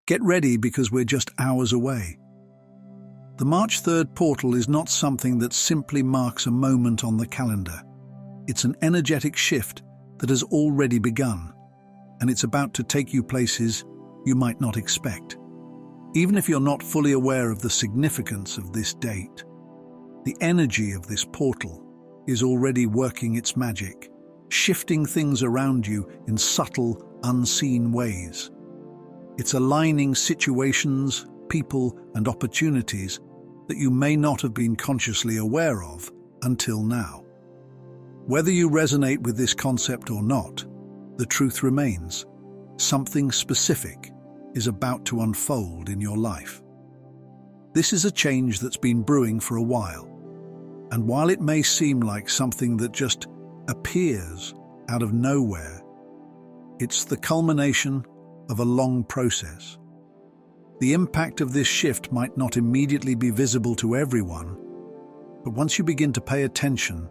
Get ready because we're just hours away. The March 3rd portal is not something that simply marks a moment on the calendar. It's an energetic shift that has already begun, and it's about to take you places you might not expect. Even if you're not fully aware of the significance of this date, the energy of this portal is already working its magic, shifting things around you in subtle, unseen ways. It's aligning situations, people, and opportunities that you may not have been consciously aware of until now. Whether you resonate with this concept or not, the truth remains: something specific is about to unfold in your life. This is a change that's been brewing for a while, and while it may seem like something that just appears out of nowhere, it's the culmination of a long process. The impact of this shift might not immediately be visible to everyone, but once you begin to pay attention,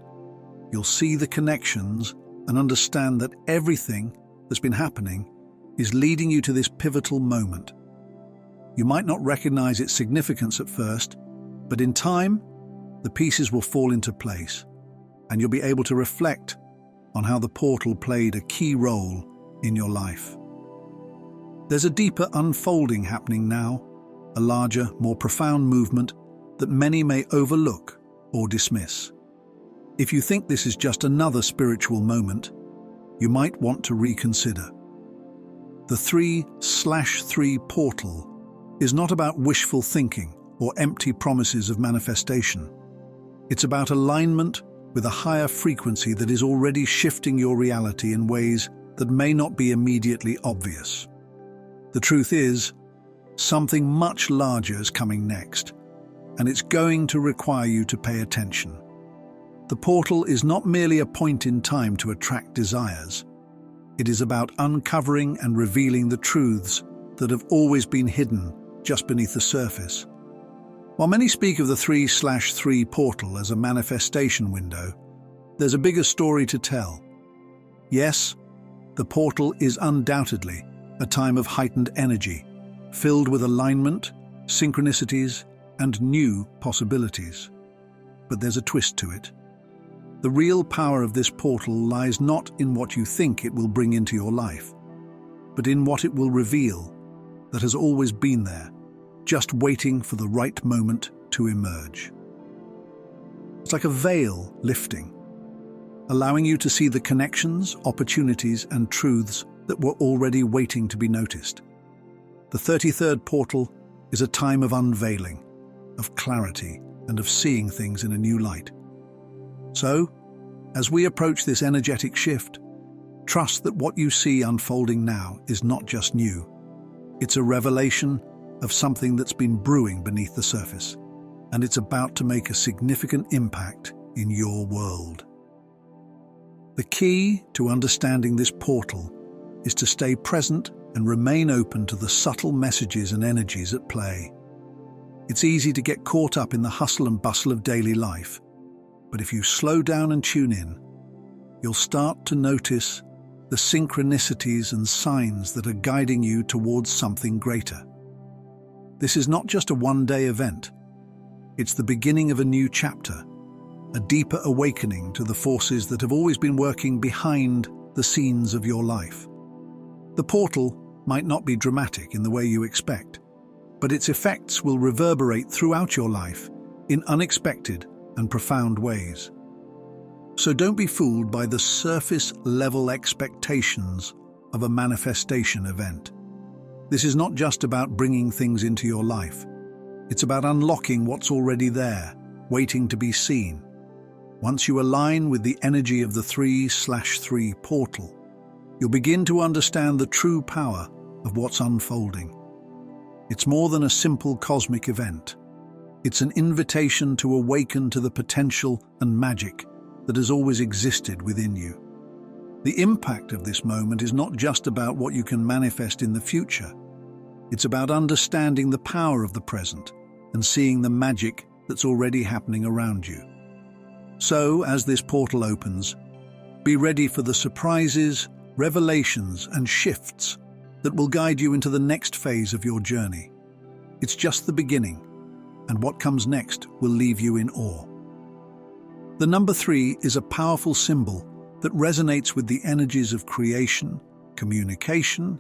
you'll see the connections and understand that everything that's been happening is leading you to this pivotal moment. You might not recognize its significance at first, but in time, the pieces will fall into place, and you'll be able to reflect on how the portal played a key role in your life. There's a deeper unfolding happening now, a larger, more profound movement that many may overlook or dismiss. If you think this is just another spiritual moment, you might want to reconsider. The 3/3 portal is not about wishful thinking or empty promises of manifestation. It's about alignment with a higher frequency that is already shifting your reality in ways that may not be immediately obvious. The truth is, something much larger is coming next, and it's going to require you to pay attention. The portal is not merely a point in time to attract desires. It is about uncovering and revealing the truths that have always been hidden just beneath the surface. While many speak of the 3/3 portal as a manifestation window, there's a bigger story to tell. Yes, the portal is undoubtedly a time of heightened energy, filled with alignment, synchronicities, and new possibilities. But there's a twist to it. The real power of this portal lies not in what you think it will bring into your life, but in what it will reveal that has always been there, just waiting for the right moment to emerge. It's like a veil lifting, allowing you to see the connections, opportunities, and truths that were already waiting to be noticed. The 33rd portal is a time of unveiling, of clarity, and of seeing things in a new light. So, as we approach this energetic shift, trust that what you see unfolding now is not just new. It's a revelation of something that's been brewing beneath the surface, and it's about to make a significant impact in your world. The key to understanding this portal is to stay present and remain open to the subtle messages and energies at play. It's easy to get caught up in the hustle and bustle of daily life, but if you slow down and tune in, you'll start to notice the synchronicities and signs that are guiding you towards something greater. This is not just a one-day event. It's the beginning of a new chapter, a deeper awakening to the forces that have always been working behind the scenes of your life. The portal might not be dramatic in the way you expect, but its effects will reverberate throughout your life in unexpected and profound ways. So don't be fooled by the surface-level expectations of a manifestation event. This is not just about bringing things into your life. It's about unlocking what's already there, waiting to be seen. Once you align with the energy of the 3/3 portal, you'll begin to understand the true power of what's unfolding. It's more than a simple cosmic event. It's an invitation to awaken to the potential and magic that has always existed within you. The impact of this moment is not just about what you can manifest in the future. It's about understanding the power of the present and seeing the magic that's already happening around you. So, as this portal opens, be ready for the surprises, revelations, and shifts that will guide you into the next phase of your journey. It's just the beginning, and what comes next will leave you in awe. The number 3 is a powerful symbol that resonates with the energies of creation, communication,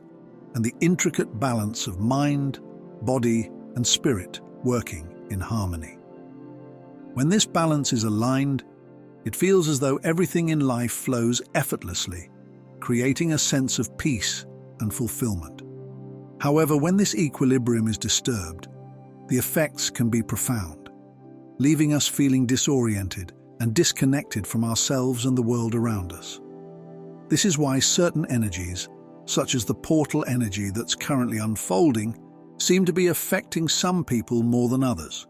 and the intricate balance of mind, body, and spirit working in harmony. When this balance is aligned, it feels as though everything in life flows effortlessly, creating a sense of peace and fulfillment. However, when this equilibrium is disturbed, the effects can be profound, leaving us feeling disoriented and disconnected from ourselves and the world around us. This is why certain energies, such as the portal energy that's currently unfolding, seem to be affecting some people more than others.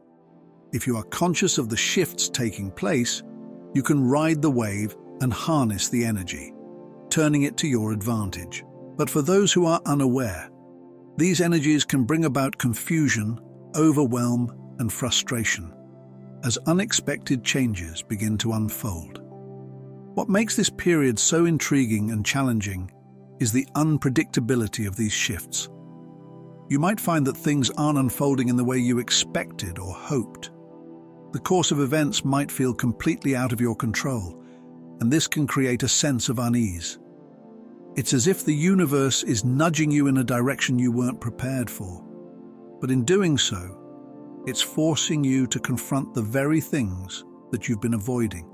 If you are conscious of the shifts taking place, you can ride the wave and harness the energy, turning it to your advantage. But for those who are unaware, these energies can bring about confusion, overwhelm, and frustration as unexpected changes begin to unfold. What makes this period so intriguing and challenging is the unpredictability of these shifts. You might find that things aren't unfolding in the way you expected or hoped. The course of events might feel completely out of your control, and this can create a sense of unease. It's as if the universe is nudging you in a direction you weren't prepared for. But in doing so, it's forcing you to confront the very things that you've been avoiding.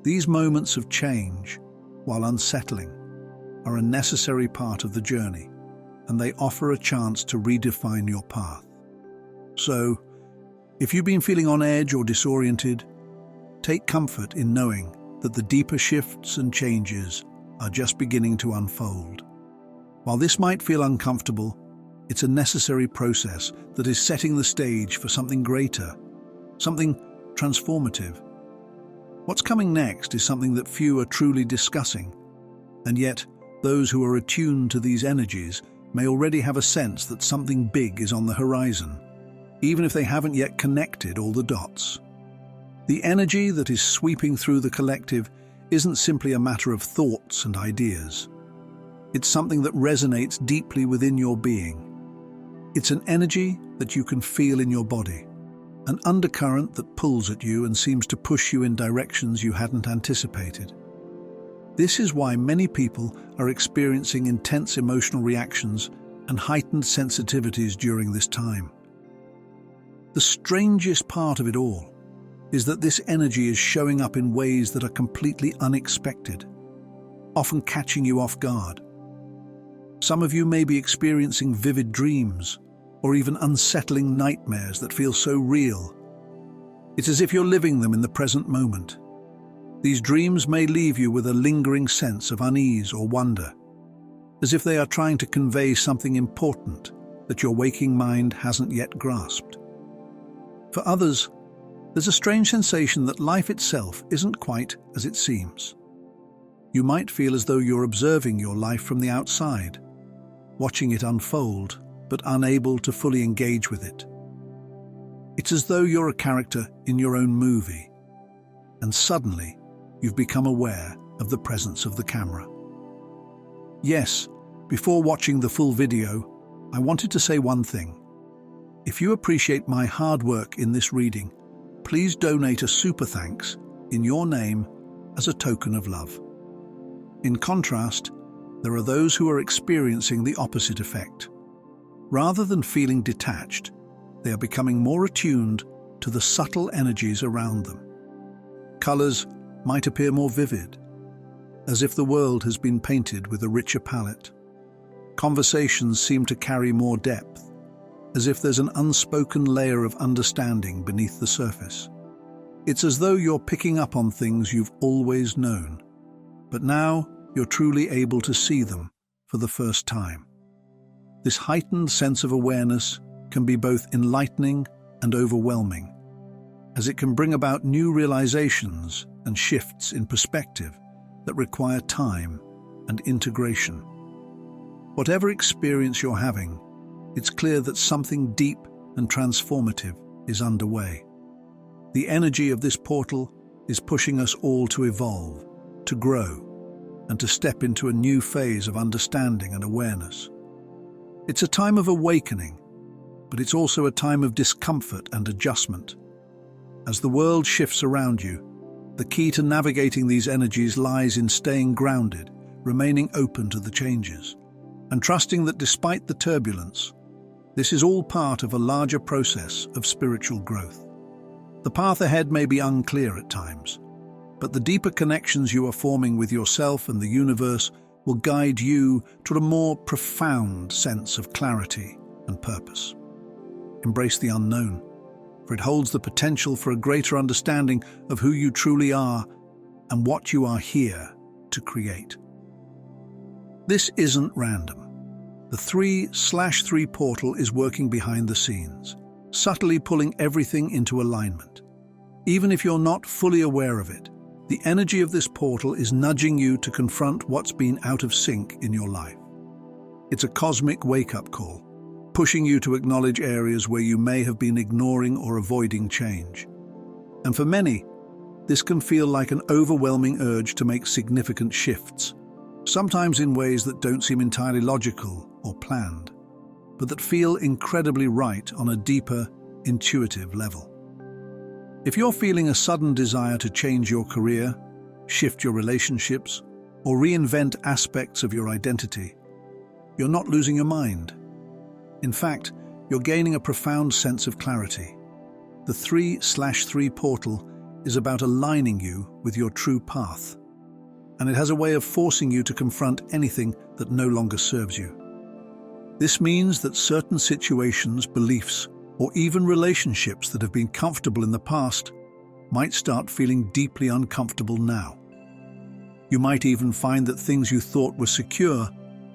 These moments of change, while unsettling, are a necessary part of the journey, and they offer a chance to redefine your path. So, if you've been feeling on edge or disoriented, take comfort in knowing that the deeper shifts and changes are just beginning to unfold. While this might feel uncomfortable, it's a necessary process that is setting the stage for something greater, something transformative. What's coming next is something that few are truly discussing, and yet those who are attuned to these energies may already have a sense that something big is on the horizon, even if they haven't yet connected all the dots. The energy that is sweeping through the collective isn't simply a matter of thoughts and ideas. It's something that resonates deeply within your being. It's an energy that you can feel in your body, an undercurrent that pulls at you and seems to push you in directions you hadn't anticipated. This is why many people are experiencing intense emotional reactions and heightened sensitivities during this time. The strangest part of it all is that this energy is showing up in ways that are completely unexpected, often catching you off guard. Some of you may be experiencing vivid dreams or even unsettling nightmares that feel so real. It's as if you're living them in the present moment. These dreams may leave you with a lingering sense of unease or wonder, as if they are trying to convey something important that your waking mind hasn't yet grasped. For others, there's a strange sensation that life itself isn't quite as it seems. You might feel as though you're observing your life from the outside, watching it unfold, but unable to fully engage with it. It's as though you're a character in your own movie, and suddenly you've become aware of the presence of the camera. Yes, before watching the full video, I wanted to say one thing. If you appreciate my hard work in this reading, please donate a super thanks in your name as a token of love. In contrast, there are those who are experiencing the opposite effect. Rather than feeling detached, they are becoming more attuned to the subtle energies around them. Colors might appear more vivid, as if the world has been painted with a richer palette. Conversations seem to carry more depth, as if there's an unspoken layer of understanding beneath the surface. It's as though you're picking up on things you've always known, but now you're truly able to see them for the first time. This heightened sense of awareness can be both enlightening and overwhelming, as it can bring about new realizations and shifts in perspective that require time and integration. Whatever experience you're having, it's clear that something deep and transformative is underway. The energy of this portal is pushing us all to evolve, to grow, and to step into a new phase of understanding and awareness. It's a time of awakening, but it's also a time of discomfort and adjustment. As the world shifts around you, the key to navigating these energies lies in staying grounded, remaining open to the changes, and trusting that despite the turbulence, this is all part of a larger process of spiritual growth. The path ahead may be unclear at times, but the deeper connections you are forming with yourself and the universe will guide you to a more profound sense of clarity and purpose. Embrace the unknown, for it holds the potential for a greater understanding of who you truly are and what you are here to create. This isn't random. The 3/3 portal is working behind the scenes, subtly pulling everything into alignment. Even if you're not fully aware of it, the energy of this portal is nudging you to confront what's been out of sync in your life. It's a cosmic wake-up call, pushing you to acknowledge areas where you may have been ignoring or avoiding change. And for many, this can feel like an overwhelming urge to make significant shifts, sometimes in ways that don't seem entirely logical or planned, but that feel incredibly right on a deeper, intuitive level. If you're feeling a sudden desire to change your career, shift your relationships, or reinvent aspects of your identity, you're not losing your mind. In fact, you're gaining a profound sense of clarity. The 3/3 portal is about aligning you with your true path, and it has a way of forcing you to confront anything that no longer serves you. This means that certain situations, beliefs, or even relationships that have been comfortable in the past might start feeling deeply uncomfortable now. You might even find that things you thought were secure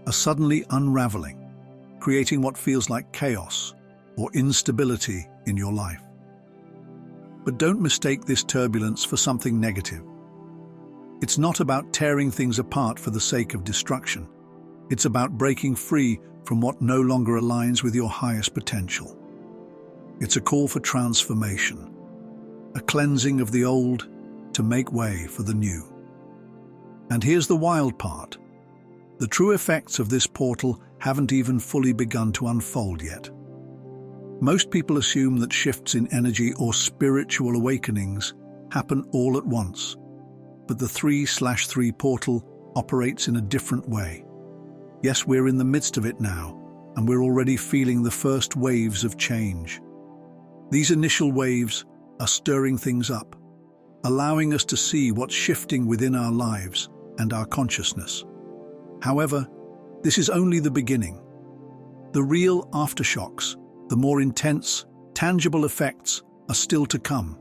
are suddenly unraveling, creating what feels like chaos or instability in your life. But don't mistake this turbulence for something negative. It's not about tearing things apart for the sake of destruction. It's about breaking free from what no longer aligns with your highest potential. It's a call for transformation, a cleansing of the old to make way for the new. And here's the wild part. The true effects of this portal haven't even fully begun to unfold yet. Most people assume that shifts in energy or spiritual awakenings happen all at once, but the 3/3 portal operates in a different way. Yes, we're in the midst of it now, and we're already feeling the first waves of change. These initial waves are stirring things up, allowing us to see what's shifting within our lives and our consciousness. However, this is only the beginning. The real aftershocks, the more intense, tangible effects, are still to come.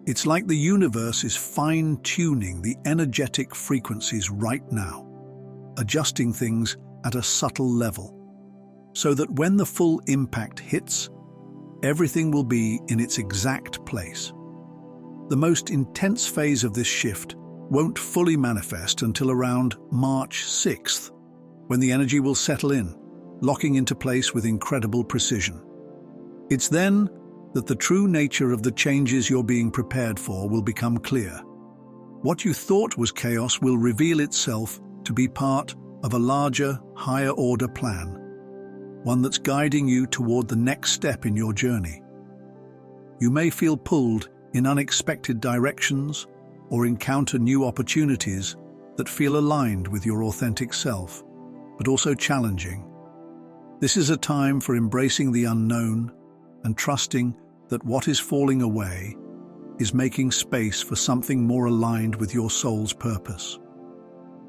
It's like the universe is fine-tuning the energetic frequencies right now, adjusting things at a subtle level, so that when the full impact hits, everything will be in its exact place. The most intense phase of this shift won't fully manifest until around March 6th, when the energy will settle in, locking into place with incredible precision. It's then that the true nature of the changes you're being prepared for will become clear. What you thought was chaos will reveal itself to be part of a larger, higher-order plan, one that's guiding you toward the next step in your journey. You may feel pulled in unexpected directions or encounter new opportunities that feel aligned with your authentic self, but also challenging. This is a time for embracing the unknown and trusting that what is falling away is making space for something more aligned with your soul's purpose.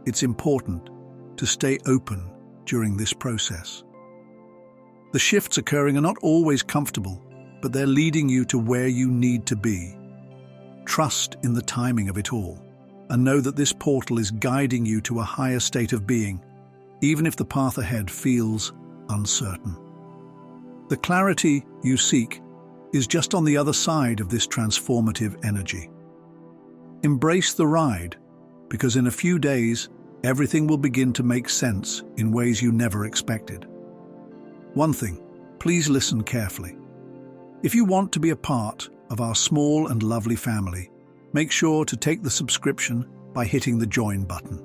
It's important to stay open during this process. The shifts occurring are not always comfortable, but they're leading you to where you need to be. Trust in the timing of it all, and know that this portal is guiding you to a higher state of being, even if the path ahead feels uncertain. The clarity you seek is just on the other side of this transformative energy. Embrace the ride, because in a few days, everything will begin to make sense in ways you never expected. One thing, please listen carefully. If you want to be a part of our small and lovely family, make sure to take the subscription by hitting the join button.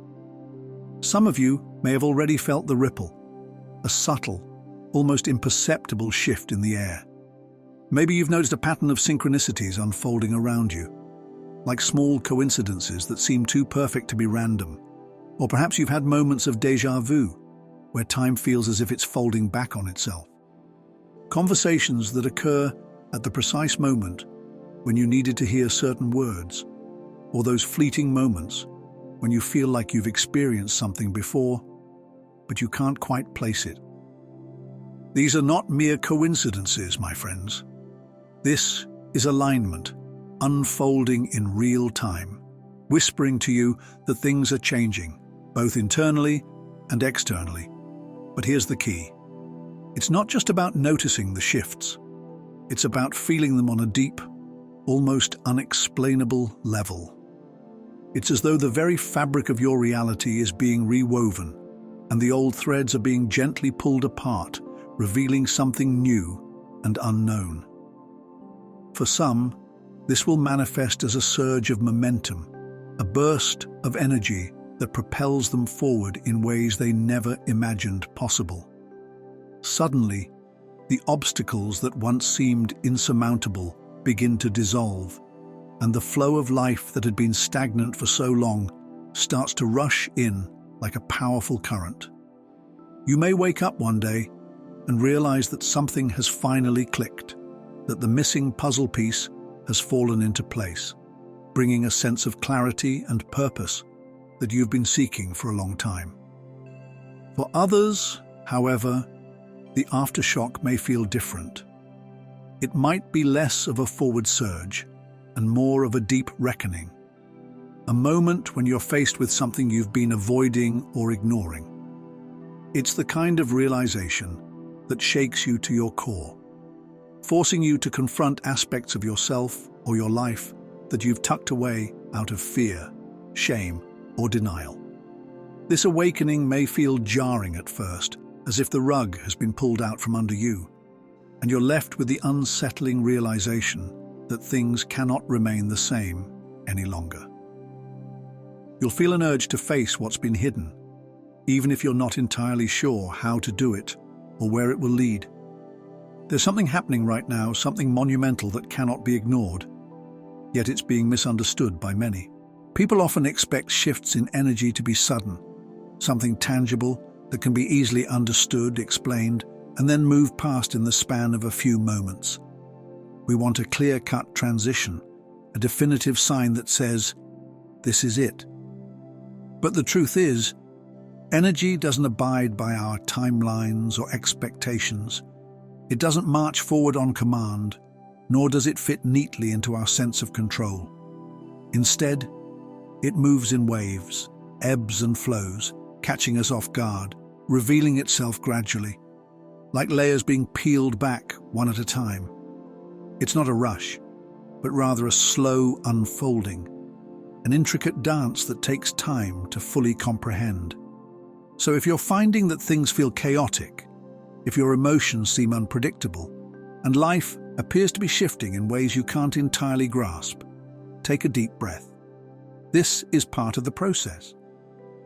Some of you may have already felt the ripple, a subtle almost imperceptible shift in the air. Maybe you've noticed a pattern of synchronicities unfolding around you, like small coincidences that seem too perfect to be random. Or perhaps you've had moments of déjà vu, where time feels as if it's folding back on itself. Conversations that occur at the precise moment when you needed to hear certain words, or those fleeting moments when you feel like you've experienced something before, but you can't quite place it. These are not mere coincidences, my friends. This is alignment, unfolding in real time, whispering to you that things are changing, both internally and externally. But here's the key. It's not just about noticing the shifts. It's about feeling them on a deep, almost unexplainable level. It's as though the very fabric of your reality is being rewoven, and the old threads are being gently pulled apart, revealing something new and unknown. For some, this will manifest as a surge of momentum, a burst of energy that propels them forward in ways they never imagined possible. Suddenly, the obstacles that once seemed insurmountable begin to dissolve, and the flow of life that had been stagnant for so long starts to rush in like a powerful current. You may wake up one day and realize that something has finally clicked, that the missing puzzle piece has fallen into place, bringing a sense of clarity and purpose that you've been seeking for a long time. For others, however, the aftershock may feel different. It might be less of a forward surge and more of a deep reckoning, a moment when you're faced with something you've been avoiding or ignoring. It's the kind of realization that shakes you to your core, forcing you to confront aspects of yourself or your life that you've tucked away out of fear, shame, or denial. This awakening may feel jarring at first, as if the rug has been pulled out from under you, and you're left with the unsettling realization that things cannot remain the same any longer. You'll feel an urge to face what's been hidden, even if you're not entirely sure how to do it or where it will lead. There's something happening right now, something monumental that cannot be ignored, yet it's being misunderstood by many. People often expect shifts in energy to be sudden, something tangible that can be easily understood, explained, and then moved past in the span of a few moments. We want a clear-cut transition, a definitive sign that says, this is it. But the truth is, energy doesn't abide by our timelines or expectations. It doesn't march forward on command, nor does it fit neatly into our sense of control. Instead, it moves in waves, ebbs and flows, catching us off guard, revealing itself gradually, like layers being peeled back one at a time. It's not a rush, but rather a slow unfolding, an intricate dance that takes time to fully comprehend. So if you're finding that things feel chaotic, if your emotions seem unpredictable, and life appears to be shifting in ways you can't entirely grasp, take a deep breath. This is part of the process.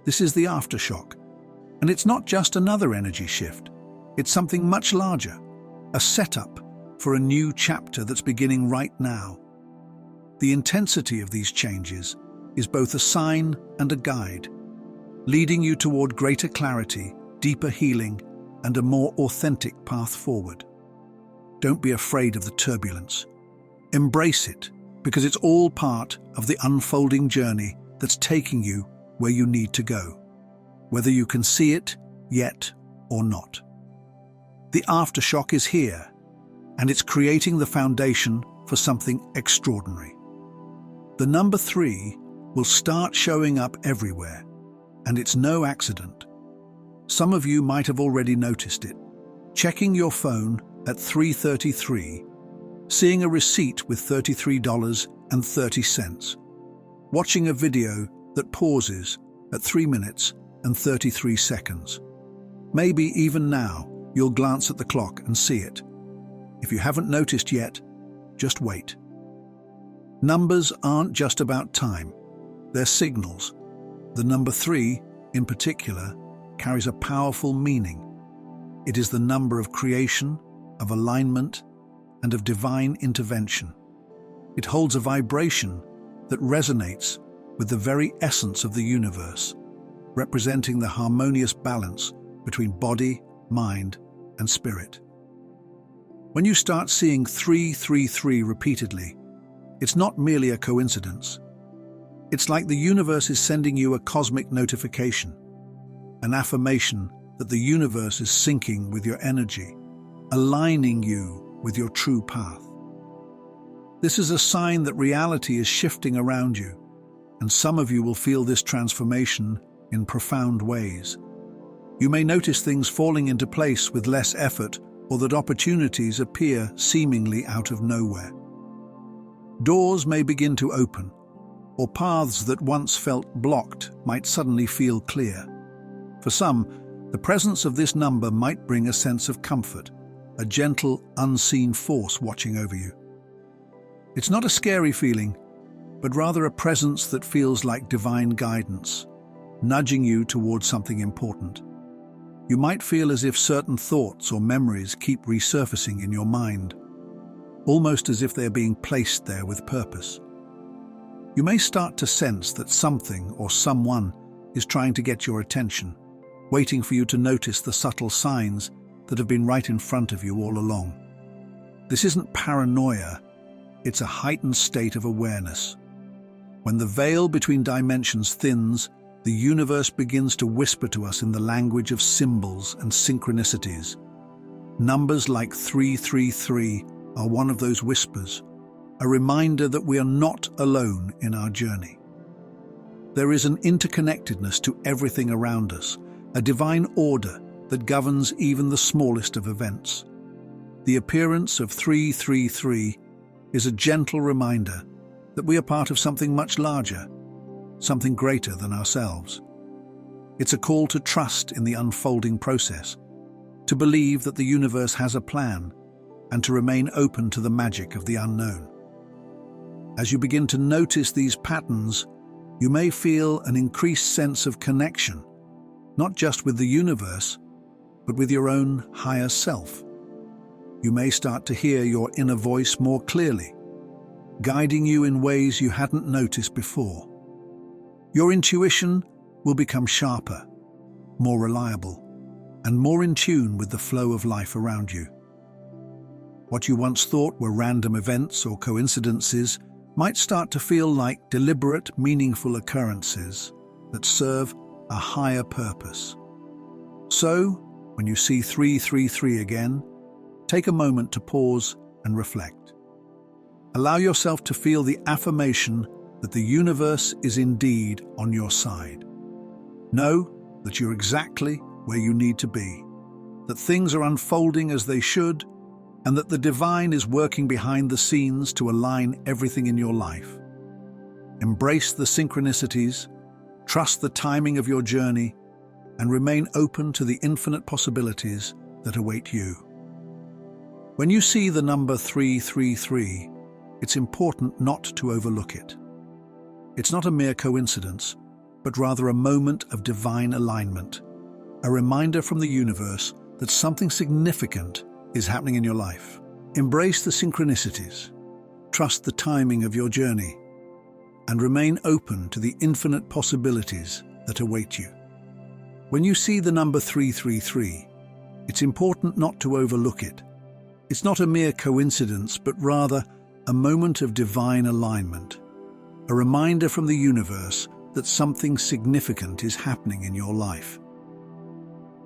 This is the aftershock. And it's not just another energy shift. It's something much larger, a setup for a new chapter that's beginning right now. The intensity of these changes is both a sign and a guide, leading you toward greater clarity, deeper healing, and a more authentic path forward. Don't be afraid of the turbulence. Embrace it, because it's all part of the unfolding journey that's taking you where you need to go, whether you can see it yet or not. The aftershock is here, and it's creating the foundation for something extraordinary. The number 3 will start showing up everywhere, and it's no accident. Some of you might have already noticed it, checking your phone at 3:33, seeing a receipt with $33.30, watching a video that pauses at 3 minutes and 33 seconds. Maybe even now you'll glance at the clock and see it. If you haven't noticed yet, just wait. Numbers aren't just about time, they're signals. The number 3, in particular, carries a powerful meaning. It is the number of creation, of alignment, and of divine intervention. It holds a vibration that resonates with the very essence of the universe, representing the harmonious balance between body, mind, and spirit. When you start seeing 333 repeatedly, it's not merely a coincidence. It's like the universe is sending you a cosmic notification, an affirmation that the universe is syncing with your energy, aligning you with your true path. This is a sign that reality is shifting around you, and some of you will feel this transformation in profound ways. You may notice things falling into place with less effort, or that opportunities appear seemingly out of nowhere. Doors may begin to open, or paths that once felt blocked might suddenly feel clear. For some, the presence of this number might bring a sense of comfort, a gentle, unseen force watching over you. It's not a scary feeling, but rather a presence that feels like divine guidance, nudging you towards something important. You might feel as if certain thoughts or memories keep resurfacing in your mind, almost as if they're being placed there with purpose. You may start to sense that something or someone is trying to get your attention, waiting for you to notice the subtle signs that have been right in front of you all along. This isn't paranoia, it's a heightened state of awareness. When the veil between dimensions thins, the universe begins to whisper to us in the language of symbols and synchronicities. Numbers like 333 are one of those whispers, a reminder that we are not alone in our journey. There is an interconnectedness to everything around us, a divine order that governs even the smallest of events. The appearance of 333 is a gentle reminder that we are part of something much larger, something greater than ourselves. It's a call to trust in the unfolding process, to believe that the universe has a plan, and to remain open to the magic of the unknown. As you begin to notice these patterns, you may feel an increased sense of connection, not just with the universe, but with your own higher self. You may start to hear your inner voice more clearly, guiding you in ways you hadn't noticed before. Your intuition will become sharper, more reliable, and more in tune with the flow of life around you. What you once thought were random events or coincidences might start to feel like deliberate, meaningful occurrences that serve a higher purpose. So, when you see 333 again, take a moment to pause and reflect. Allow yourself to feel the affirmation that the universe is indeed on your side. Know that you're exactly where you need to be, that things are unfolding as they should, and that the divine is working behind the scenes to align everything in your life. Embrace the synchronicities, trust the timing of your journey, and remain open to the infinite possibilities that await you. When you see the number 333, it's important not to overlook it. It's not a mere coincidence, but rather a moment of divine alignment, a reminder from the universe that something significant is happening in your life. Embrace the synchronicities, trust the timing of your journey, and remain open to the infinite possibilities that await you. When you see the number 333, it's important not to overlook it. It's not a mere coincidence, but rather a moment of divine alignment, a reminder from the universe that something significant is happening in your life.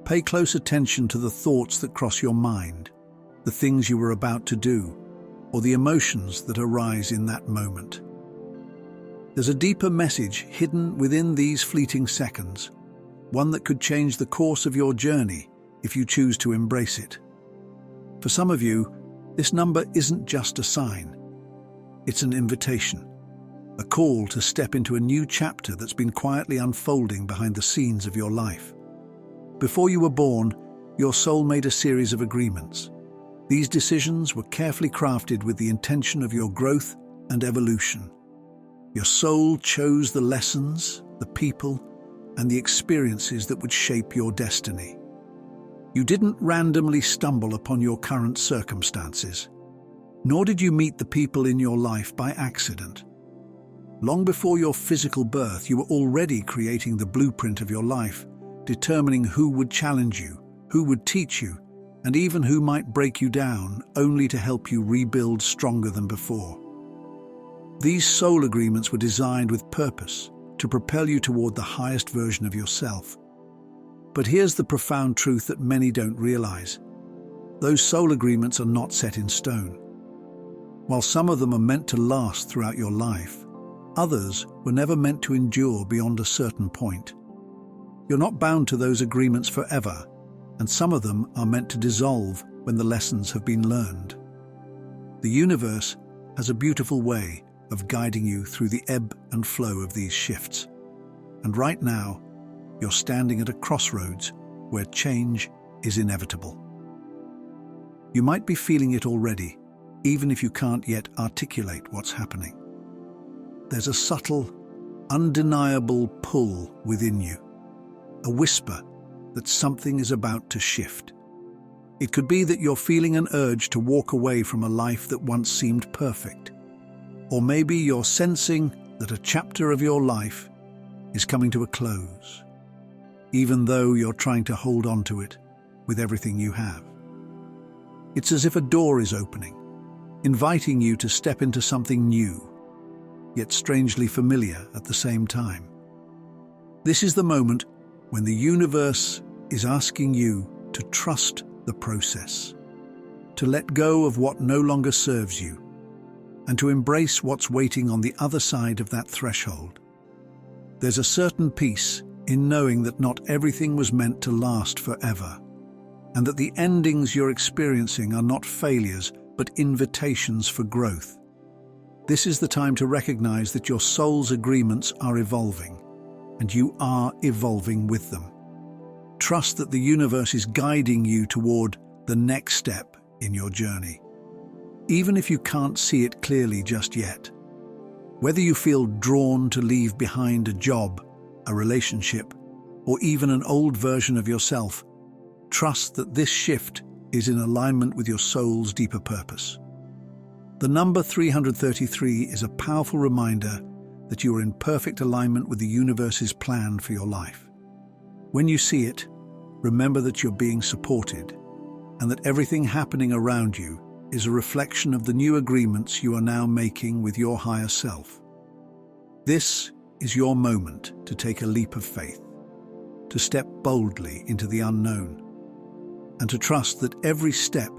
Pay close attention to the thoughts that cross your mind, the things you are about to do, or the emotions that arise in that moment. There's a deeper message hidden within these fleeting seconds, one that could change the course of your journey if you choose to embrace it. For some of you, this number isn't just a sign. It's an invitation, a call to step into a new chapter that's been quietly unfolding behind the scenes of your life. Before you were born, your soul made a series of agreements. These decisions were carefully crafted with the intention of your growth and evolution. Your soul chose the lessons, the people, and the experiences that would shape your destiny. You didn't randomly stumble upon your current circumstances, nor did you meet the people in your life by accident. Long before your physical birth, you were already creating the blueprint of your life, determining who would challenge you, who would teach you, and even who might break you down, only to help you rebuild stronger than before. These soul agreements were designed with purpose, to propel you toward the highest version of yourself. But here's the profound truth that many don't realize. Those soul agreements are not set in stone. While some of them are meant to last throughout your life, others were never meant to endure beyond a certain point. You're not bound to those agreements forever, and some of them are meant to dissolve when the lessons have been learned. The universe has a beautiful way of guiding you through the ebb and flow of these shifts. And right now, you're standing at a crossroads where change is inevitable. You might be feeling it already, even if you can't yet articulate what's happening. There's a subtle, undeniable pull within you, a whisper that something is about to shift. It could be that you're feeling an urge to walk away from a life that once seemed perfect. Or maybe you're sensing that a chapter of your life is coming to a close, even though you're trying to hold on to it with everything you have. It's as if a door is opening, inviting you to step into something new, yet strangely familiar at the same time. This is the moment when the universe is asking you to trust the process, to let go of what no longer serves you, and to embrace what's waiting on the other side of that threshold. There's a certain peace in knowing that not everything was meant to last forever, and that the endings you're experiencing are not failures, but invitations for growth. This is the time to recognize that your soul's agreements are evolving, and you are evolving with them. Trust that the universe is guiding you toward the next step in your journey, even if you can't see it clearly just yet. Whether you feel drawn to leave behind a job, a relationship, or even an old version of yourself, trust that this shift is in alignment with your soul's deeper purpose. The number 333 is a powerful reminder that you are in perfect alignment with the universe's plan for your life. When you see it, remember that you're being supported, and that everything happening around you is a reflection of the new agreements you are now making with your higher self. This is your moment to take a leap of faith, to step boldly into the unknown, and to trust that every step,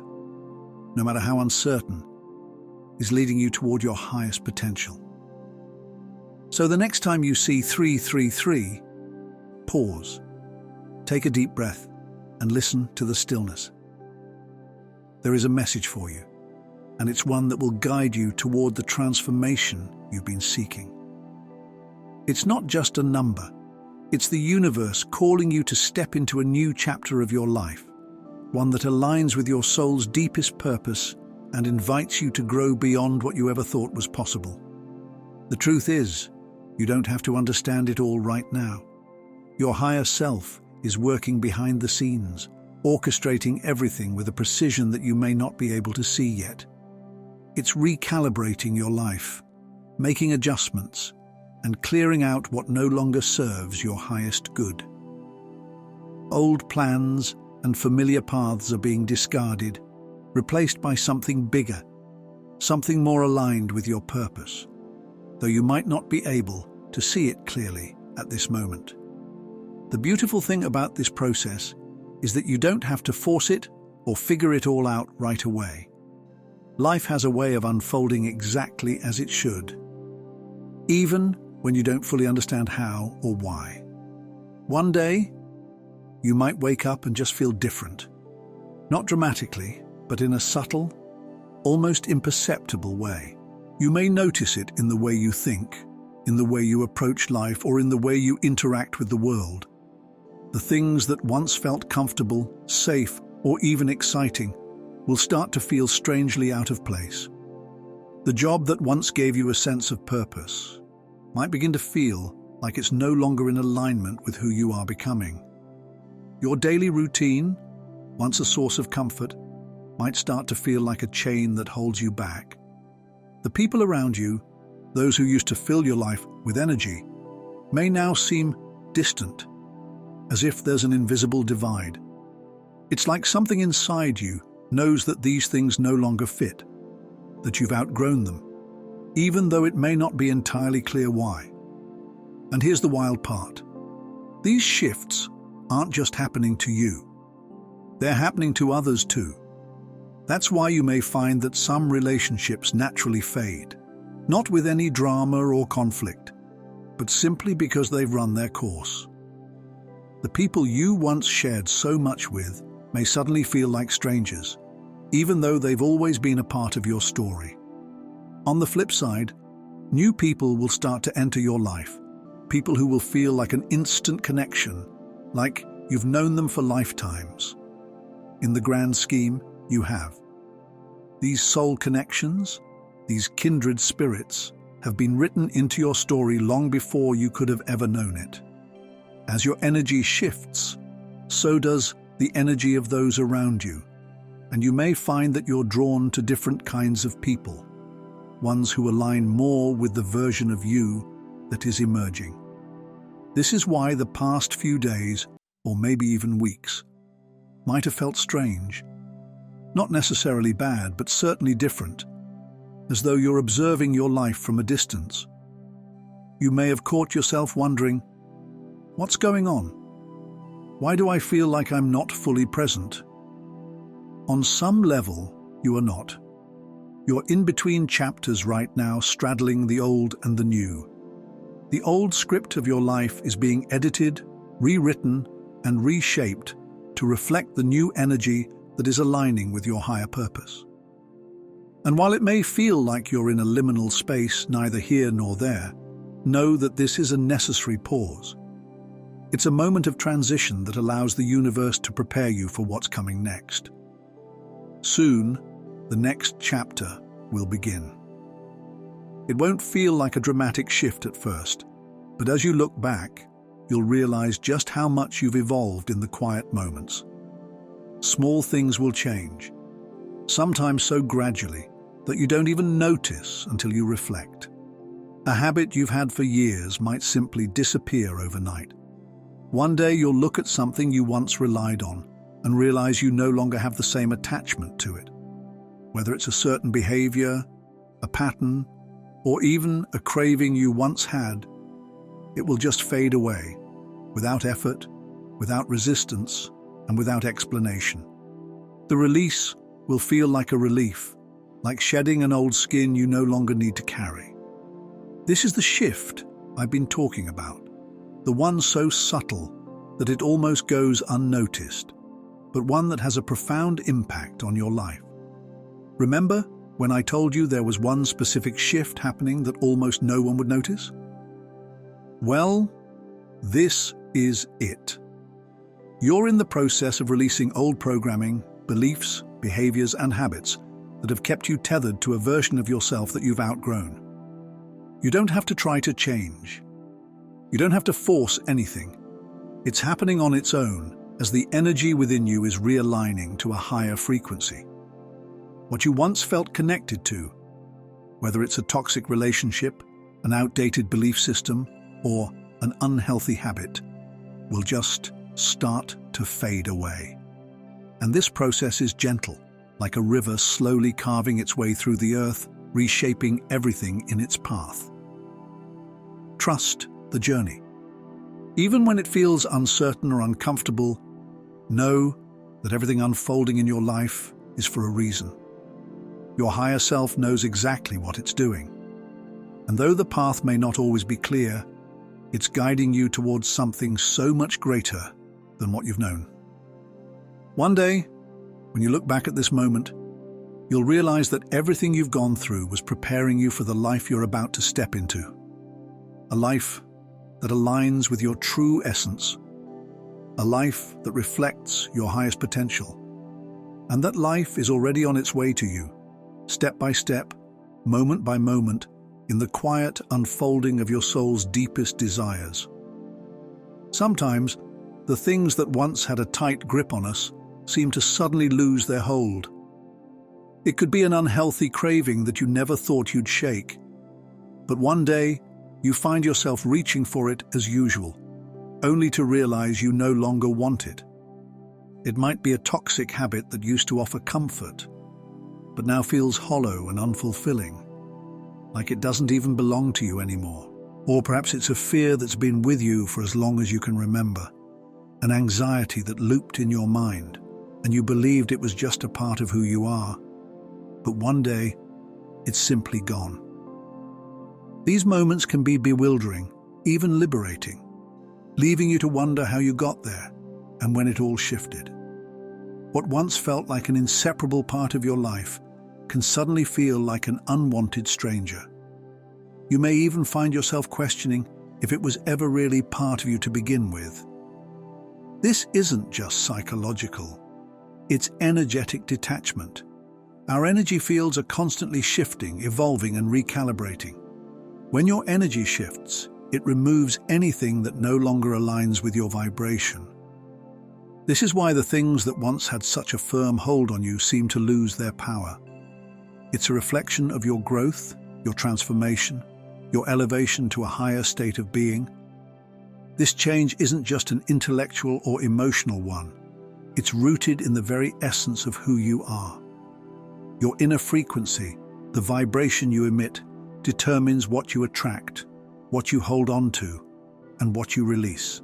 no matter how uncertain, is leading you toward your highest potential. So the next time you see 333, pause, take a deep breath, and listen to the stillness. There is a message for you, and it's one that will guide you toward the transformation you've been seeking. It's not just a number, it's the universe calling you to step into a new chapter of your life, one that aligns with your soul's deepest purpose and invites you to grow beyond what you ever thought was possible. The truth is, you don't have to understand it all right now. Your higher self is working behind the scenes, orchestrating everything with a precision that you may not be able to see yet. It's recalibrating your life, making adjustments, and clearing out what no longer serves your highest good. Old plans and familiar paths are being discarded, replaced by something bigger, something more aligned with your purpose, though you might not be able to see it clearly at this moment. The beautiful thing about this process is that you don't have to force it or figure it all out right away. Life has a way of unfolding exactly as it should, even when you don't fully understand how or why. One day, you might wake up and just feel different. Not dramatically, but in a subtle, almost imperceptible way. You may notice it in the way you think, in the way you approach life, or in the way you interact with the world. The things that once felt comfortable, safe, or even exciting will start to feel strangely out of place. The job that once gave you a sense of purpose might begin to feel like it's no longer in alignment with who you are becoming. Your daily routine, once a source of comfort, might start to feel like a chain that holds you back. The people around you, those who used to fill your life with energy, may now seem distant, as if there's an invisible divide. It's like something inside you knows that these things no longer fit, that you've outgrown them, even though it may not be entirely clear why. And here's the wild part. These shifts aren't just happening to you. They're happening to others too. That's why you may find that some relationships naturally fade, not with any drama or conflict, but simply because they've run their course. The people you once shared so much with may suddenly feel like strangers, even though they've always been a part of your story. On the flip side, new people will start to enter your life, people who will feel like an instant connection, like you've known them for lifetimes. In the grand scheme, you have. These soul connections, these kindred spirits, have been written into your story long before you could have ever known it. As your energy shifts, so does the energy of those around you, and you may find that you're drawn to different kinds of people, ones who align more with the version of you that is emerging. This is why the past few days, or maybe even weeks, might have felt strange. Not necessarily bad, but certainly different, as though you're observing your life from a distance. You may have caught yourself wondering, what's going on? Why do I feel like I'm not fully present? On some level, you are not. You're in between chapters right now, straddling the old and the new. The old script of your life is being edited, rewritten, and reshaped to reflect the new energy that is aligning with your higher purpose. And while it may feel like you're in a liminal space, neither here nor there, know that this is a necessary pause. It's a moment of transition that allows the universe to prepare you for what's coming next. Soon, the next chapter will begin. It won't feel like a dramatic shift at first, but as you look back, you'll realize just how much you've evolved in the quiet moments. Small things will change, sometimes so gradually that you don't even notice until you reflect. A habit you've had for years might simply disappear overnight. One day you'll look at something you once relied on and realize you no longer have the same attachment to it. Whether it's a certain behavior, a pattern, or even a craving you once had, it will just fade away, without effort, without resistance, and without explanation. The release will feel like a relief, like shedding an old skin you no longer need to carry. This is the shift I've been talking about, the one so subtle that it almost goes unnoticed, but one that has a profound impact on your life. Remember when I told you there was one specific shift happening that almost no one would notice? Well, this is it. You're in the process of releasing old programming, beliefs, behaviors, and habits that have kept you tethered to a version of yourself that you've outgrown. You don't have to try to change. You don't have to force anything. It's happening on its own as the energy within you is realigning to a higher frequency. What you once felt connected to, whether it's a toxic relationship, an outdated belief system, or an unhealthy habit, will just start to fade away. And this process is gentle, like a river slowly carving its way through the earth, reshaping everything in its path. Trust the journey. Even when it feels uncertain or uncomfortable, know that everything unfolding in your life is for a reason. Your higher self knows exactly what it's doing. And though the path may not always be clear, it's guiding you towards something so much greater than what you've known. One day, when you look back at this moment, you'll realize that everything you've gone through was preparing you for the life you're about to step into. A life that aligns with your true essence. A life that reflects your highest potential. And that life is already on its way to you, step by step, moment by moment, in the quiet unfolding of your soul's deepest desires. Sometimes, the things that once had a tight grip on us seem to suddenly lose their hold. It could be an unhealthy craving that you never thought you'd shake. But one day, you find yourself reaching for it as usual, only to realize you no longer want it. It might be a toxic habit that used to offer comfort, but now feels hollow and unfulfilling, like it doesn't even belong to you anymore. Or perhaps it's a fear that's been with you for as long as you can remember, an anxiety that looped in your mind, and you believed it was just a part of who you are. But one day, it's simply gone. These moments can be bewildering, even liberating, leaving you to wonder how you got there and when it all shifted. What once felt like an inseparable part of your life can suddenly feel like an unwanted stranger. You may even find yourself questioning if it was ever really part of you to begin with. This isn't just psychological, it's energetic detachment. Our energy fields are constantly shifting, evolving, and recalibrating. When your energy shifts, it removes anything that no longer aligns with your vibration. This is why the things that once had such a firm hold on you seem to lose their power. It's a reflection of your growth, your transformation, your elevation to a higher state of being. This change isn't just an intellectual or emotional one. It's rooted in the very essence of who you are. Your inner frequency, the vibration you emit, determines what you attract, what you hold on to, and what you release.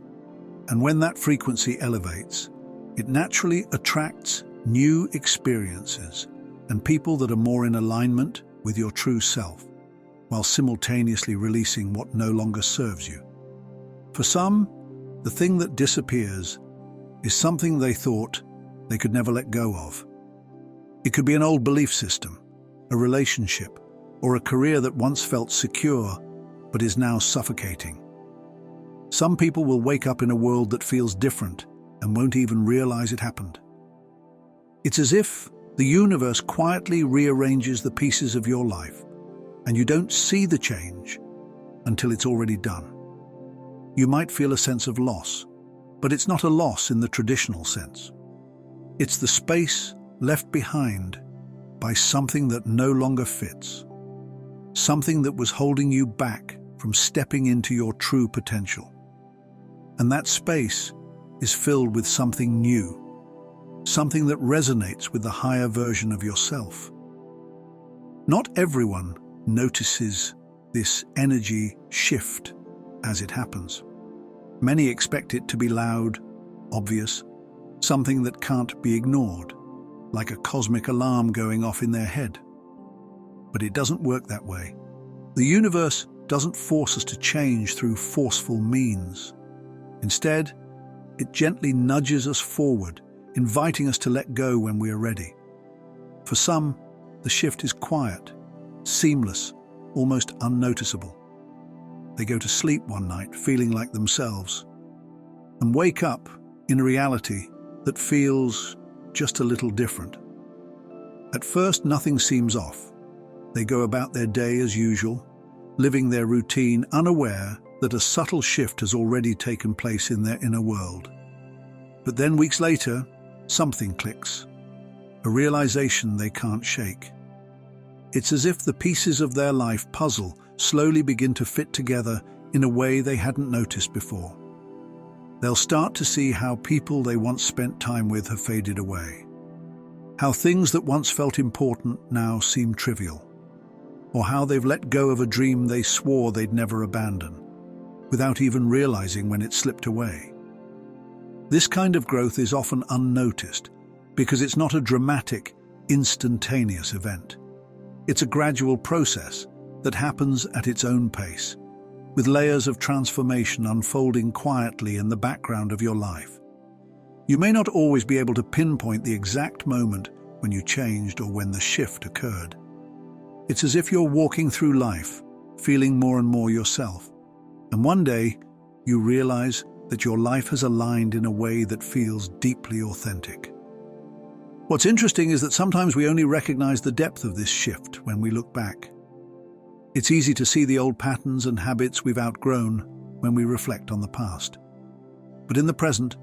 And when that frequency elevates, it naturally attracts new experiences and people that are more in alignment with your true self, while simultaneously releasing what no longer serves you. For some, the thing that disappears is something they thought they could never let go of. It could be an old belief system, a relationship, or a career that once felt secure but is now suffocating. Some people will wake up in a world that feels different and won't even realize it happened. It's as if the universe quietly rearranges the pieces of your life, and you don't see the change until it's already done. You might feel a sense of loss, but it's not a loss in the traditional sense. It's the space left behind by something that no longer fits, something that was holding you back from stepping into your true potential. And that space is filled with something new, something that resonates with the higher version of yourself. Not everyone notices this energy shift as it happens. Many expect it to be loud, obvious, something that can't be ignored, like a cosmic alarm going off in their head. But it doesn't work that way. The universe doesn't force us to change through forceful means. Instead, it gently nudges us forward, inviting us to let go when we are ready. For some, the shift is quiet, seamless, almost unnoticeable. They go to sleep one night feeling like themselves, and wake up in a reality that feels just a little different. At first, nothing seems off. They go about their day as usual, living their routine, unaware that a subtle shift has already taken place in their inner world. But then weeks later, something clicks, a realization they can't shake. It's as if the pieces of their life puzzle slowly begin to fit together in a way they hadn't noticed before. They'll start to see how people they once spent time with have faded away, how things that once felt important now seem trivial, or how they've let go of a dream they swore they'd never abandon, without even realizing when it slipped away. This kind of growth is often unnoticed because it's not a dramatic, instantaneous event. It's a gradual process that happens at its own pace, with layers of transformation unfolding quietly in the background of your life. You may not always be able to pinpoint the exact moment when you changed or when the shift occurred. It's as if you're walking through life, feeling more and more yourself, and one day you realize that your life has aligned in a way that feels deeply authentic. What's interesting is that sometimes we only recognize the depth of this shift when we look back. It's easy to see the old patterns and habits we've outgrown when we reflect on the past. But in the present,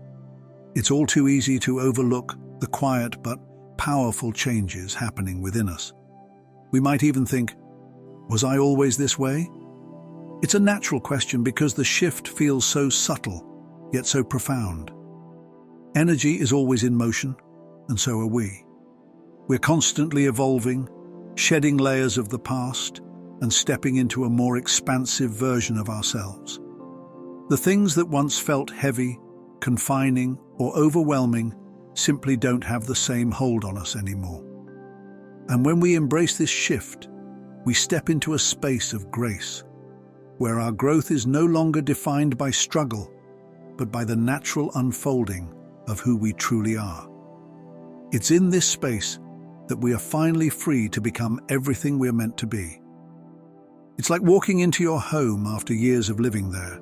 it's all too easy to overlook the quiet but powerful changes happening within us. We might even think, was I always this way? It's a natural question because the shift feels so subtle, yet so profound. Energy is always in motion, and so are we. We're constantly evolving, shedding layers of the past, and stepping into a more expansive version of ourselves. The things that once felt heavy, confining, or overwhelming simply don't have the same hold on us anymore. And when we embrace this shift, we step into a space of grace, where our growth is no longer defined by struggle, but by the natural unfolding of who we truly are. It's in this space that we are finally free to become everything we're meant to be. It's like walking into your home after years of living there,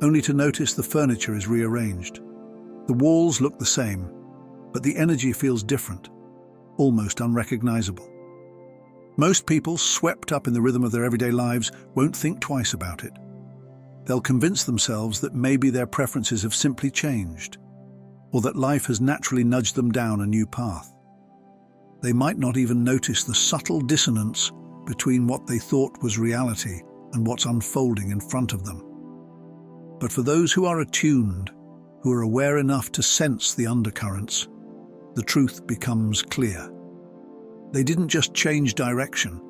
only to notice the furniture is rearranged. The walls look the same, but the energy feels different, almost unrecognizable. Most people, swept up in the rhythm of their everyday lives, won't think twice about it. They'll convince themselves that maybe their preferences have simply changed, or that life has naturally nudged them down a new path. They might not even notice the subtle dissonance between what they thought was reality and what's unfolding in front of them. But for those who are attuned, who are aware enough to sense the undercurrents, the truth becomes clear. They didn't just change direction,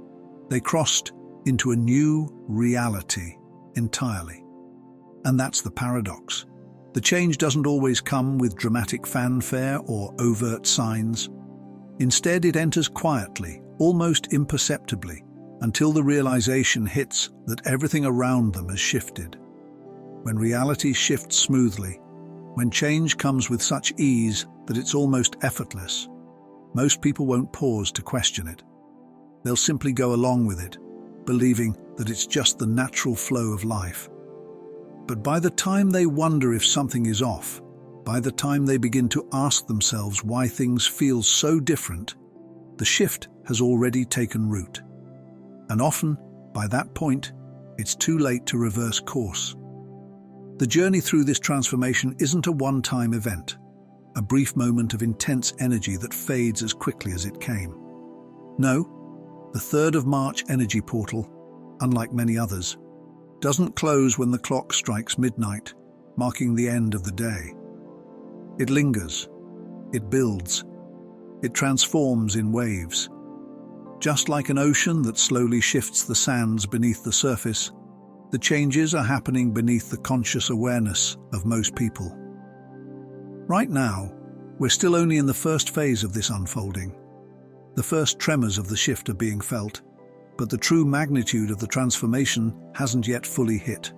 they crossed into a new reality entirely. And that's the paradox. The change doesn't always come with dramatic fanfare or overt signs. Instead, it enters quietly, almost imperceptibly, until the realization hits that everything around them has shifted. When reality shifts smoothly, when change comes with such ease that it's almost effortless, most people won't pause to question it. They'll simply go along with it, believing that it's just the natural flow of life. But by the time they wonder if something is off, by the time they begin to ask themselves why things feel so different, the shift has already taken root. And often, by that point, it's too late to reverse course. The journey through this transformation isn't a one-time event, a brief moment of intense energy that fades as quickly as it came. No, the 3rd of March energy portal, unlike many others, doesn't close when the clock strikes midnight, marking the end of the day. It lingers, it builds, it transforms in waves. Just like an ocean that slowly shifts the sands beneath the surface, the changes are happening beneath the conscious awareness of most people. Right now, we're still only in the first phase of this unfolding. The first tremors of the shift are being felt, but the true magnitude of the transformation hasn't yet fully hit.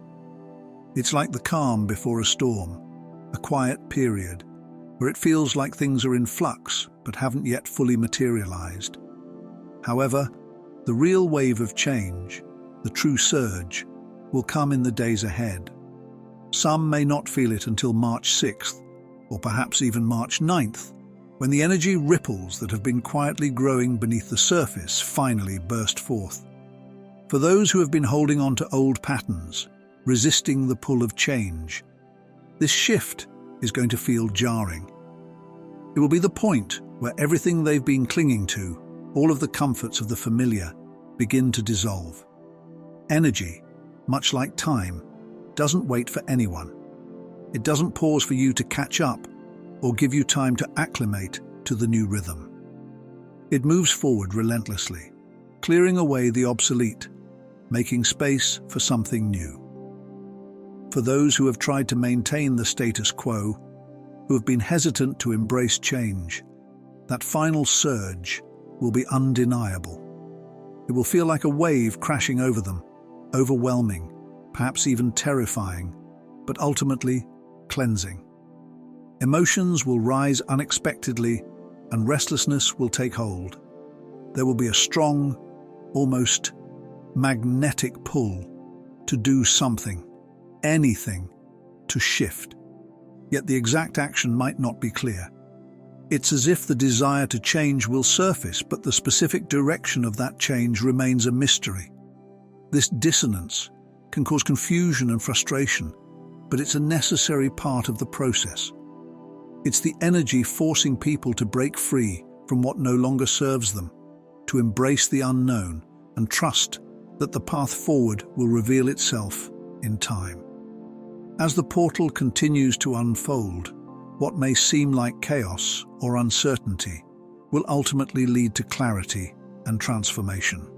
It's like the calm before a storm, a quiet period, where it feels like things are in flux but haven't yet fully materialized. However, the real wave of change, the true surge, will come in the days ahead. Some may not feel it until March 6th, or perhaps even March 9th, when the energy ripples that have been quietly growing beneath the surface finally burst forth. For those who have been holding on to old patterns, resisting the pull of change, this shift is going to feel jarring. It will be the point where everything they've been clinging to, all of the comforts of the familiar, begin to dissolve. Energy, much like time, doesn't wait for anyone. It doesn't pause for you to catch up or give you time to acclimate to the new rhythm. It moves forward relentlessly, clearing away the obsolete, making space for something new. For those who have tried to maintain the status quo, who have been hesitant to embrace change, that final surge will be undeniable. It will feel like a wave crashing over them, overwhelming, perhaps even terrifying, but ultimately cleansing. Emotions will rise unexpectedly, and restlessness will take hold. There will be a strong, almost magnetic pull to do something, anything, to shift. Yet the exact action might not be clear. It's as if the desire to change will surface, but the specific direction of that change remains a mystery. This dissonance can cause confusion and frustration, but it's a necessary part of the process. It's the energy forcing people to break free from what no longer serves them, to embrace the unknown and trust that the path forward will reveal itself in time. As the portal continues to unfold, what may seem like chaos or uncertainty will ultimately lead to clarity and transformation.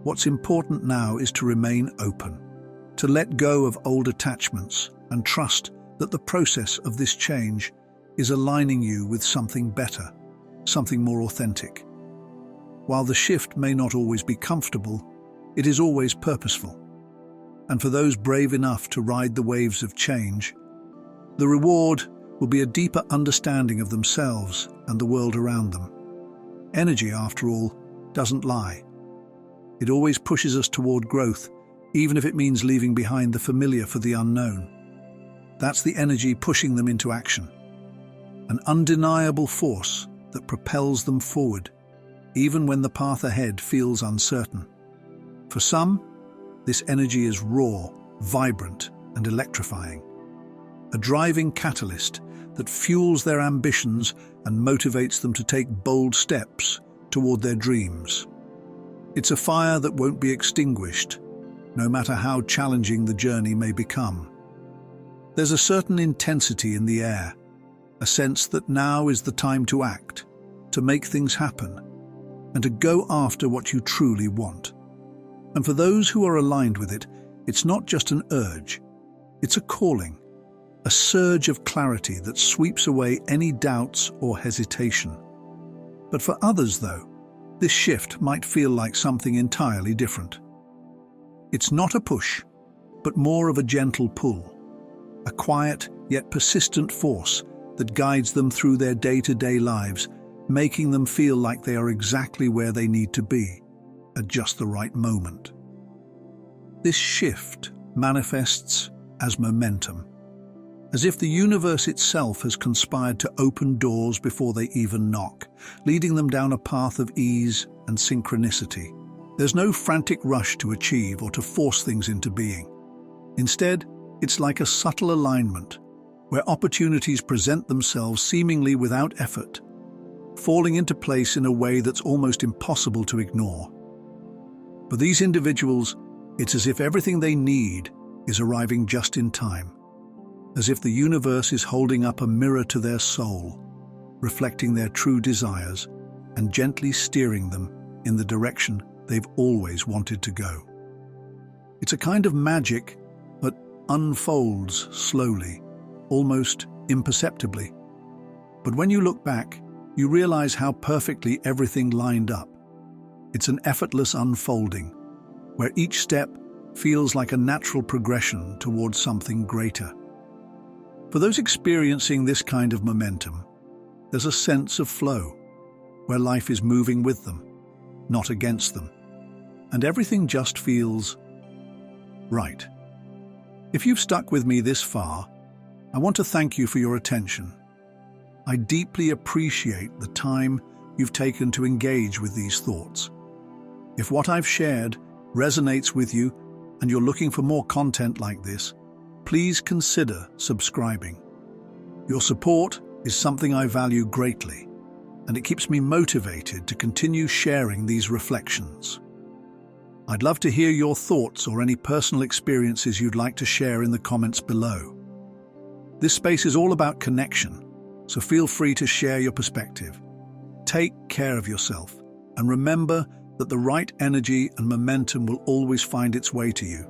What's important now is to remain open, to let go of old attachments and trust that the process of this change is aligning you with something better, something more authentic. While the shift may not always be comfortable, it is always purposeful. And for those brave enough to ride the waves of change, the reward will be a deeper understanding of themselves and the world around them. Energy, after all, doesn't lie. It always pushes us toward growth, even if it means leaving behind the familiar for the unknown. That's the energy pushing them into action, an undeniable force that propels them forward, even when the path ahead feels uncertain. For some, this energy is raw, vibrant, and electrifying, a driving catalyst that fuels their ambitions and motivates them to take bold steps toward their dreams. It's a fire that won't be extinguished, no matter how challenging the journey may become. There's a certain intensity in the air, a sense that now is the time to act, to make things happen, and to go after what you truly want. And for those who are aligned with it, it's not just an urge, it's a calling, a surge of clarity that sweeps away any doubts or hesitation. But for others, though, this shift might feel like something entirely different. It's not a push, but more of a gentle pull, a quiet yet persistent force that guides them through their day-to-day lives, making them feel like they are exactly where they need to be, at just the right moment. This shift manifests as momentum, as if the universe itself has conspired to open doors before they even knock, leading them down a path of ease and synchronicity. There's no frantic rush to achieve or to force things into being. Instead, it's like a subtle alignment, where opportunities present themselves seemingly without effort, falling into place in a way that's almost impossible to ignore. For these individuals, it's as if everything they need is arriving just in time, as if the universe is holding up a mirror to their soul, reflecting their true desires and gently steering them in the direction they've always wanted to go. It's a kind of magic that unfolds slowly, almost imperceptibly. But when you look back, you realize how perfectly everything lined up. It's an effortless unfolding, where each step feels like a natural progression towards something greater. For those experiencing this kind of momentum, there's a sense of flow, where life is moving with them, not against them, and everything just feels right. If you've stuck with me this far, I want to thank you for your attention. I deeply appreciate the time you've taken to engage with these thoughts. If what I've shared resonates with you and you're looking for more content like this, please consider subscribing. Your support is something I value greatly, and it keeps me motivated to continue sharing these reflections. I'd love to hear your thoughts or any personal experiences you'd like to share in the comments below. This space is all about connection, so feel free to share your perspective. Take care of yourself, and remember that the right energy and momentum will always find its way to you.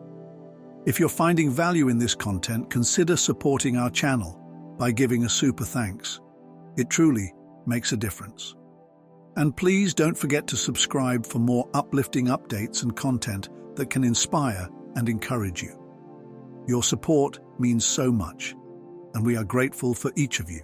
If you're finding value in this content, consider supporting our channel by giving a super thanks. It truly makes a difference. And please don't forget to subscribe for more uplifting updates and content that can inspire and encourage you. Your support means so much, and we are grateful for each of you.